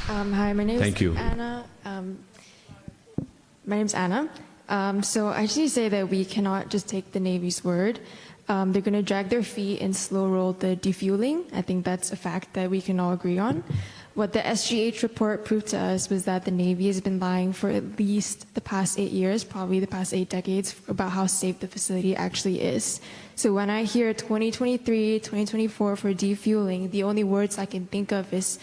Hi, my name Thank is you. Anna. My name's Anna. So I just need to say that we cannot just take the Navy's word. They're going to drag their feet and slow roll the defueling. I think that's a fact that we can all agree on. What the SGH report proved to us was that the Navy has been lying for at least the past 8 years, probably the past 8 decades, about how safe the facility actually is. So when I hear 2023, 2024 for defueling, the only words I can think of is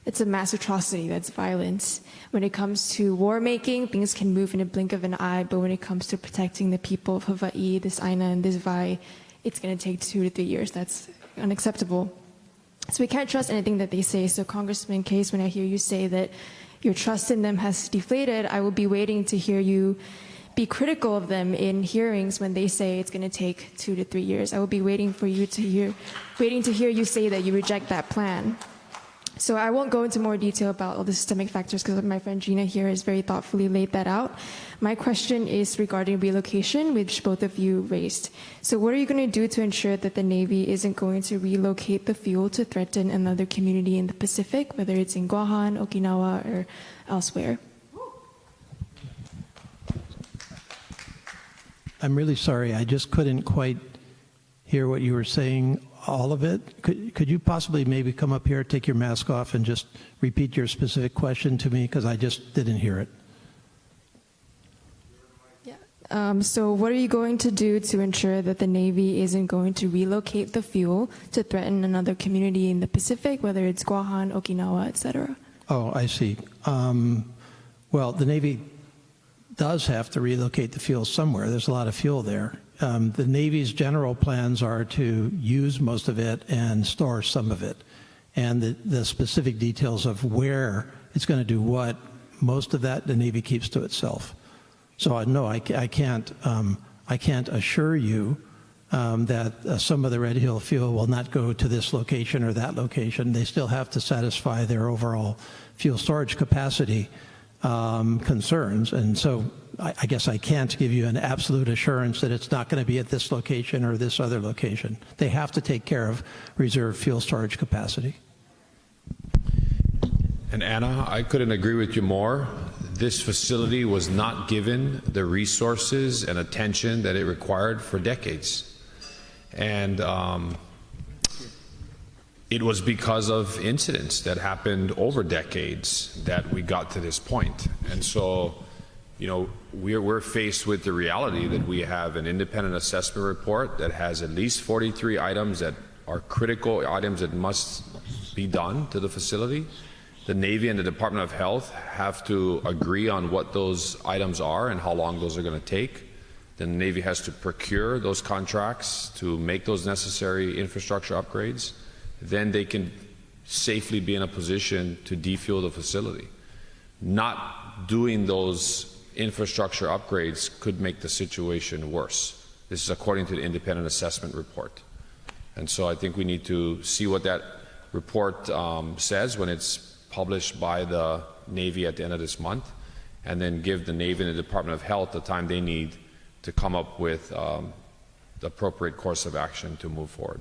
it's a mass atrocity, that's violence. When it comes to war making, things can move in a blink of an eye, but when it comes to protecting the people of Hawaii, this Aina and this Vai, it's going to take 2 to 3 years. That's unacceptable. So we can't trust anything that they say. So Congressman Case, when I hear you say that your trust in them has deflated, I will be waiting to hear you be critical of them in hearings when they say it's going to take 2 to 3 years. I will be waiting to hear you say that you reject that plan. So I won't go into more detail about all the systemic factors because my friend Gina here has very thoughtfully laid that out. My question is regarding relocation, which both of you raised. So what are you going to do to ensure that the Navy isn't going to relocate the fuel to threaten another community in the Pacific, whether it's in Guahan, Okinawa, or elsewhere? I'm really sorry. I just couldn't quite hear what you were saying. All of it? Could you possibly maybe come up here, take your mask off, and just repeat your specific question to me, because I just didn't hear it. Yeah. So what are you going to do to ensure that the Navy isn't going to relocate the fuel to threaten another community in the Pacific, whether it's Guahan, Okinawa, etc.? Oh, I see. Well, the Navy does have to relocate the fuel somewhere. There's a lot of fuel there. The Navy's general plans are to use most of it and store some of it. And the specific details of where it's going to do what, most of that the Navy keeps to itself. So no, I can't assure you that some of the Red Hill fuel will not go to this location or that location. They still have to satisfy their overall fuel storage capacity concerns. And so I guess I can't give you an absolute assurance that it's not going to be at this location or this other location. They have to take care of reserve fuel storage capacity. And Anna, I couldn't agree with you more. This facility was not given the resources and attention that it required for decades. And it was because of incidents that happened over decades that we got to this point. And so, you know, we're faced with the reality that we have an independent assessment report that has at least 43 items that are critical items that must be done to the facility. The Navy and the Department of Health have to agree on what those items are and how long those are going to take. Then the Navy has to procure those contracts to make those necessary infrastructure upgrades. Then they can safely be in a position to defuel the facility. Not doing those infrastructure upgrades could make the situation worse. This is according to the independent assessment report. And so I think we need to see what that report says when it's published by the Navy at the end of this month, and then give the Navy and the Department of Health the time they need to come up with the appropriate course of action to move forward.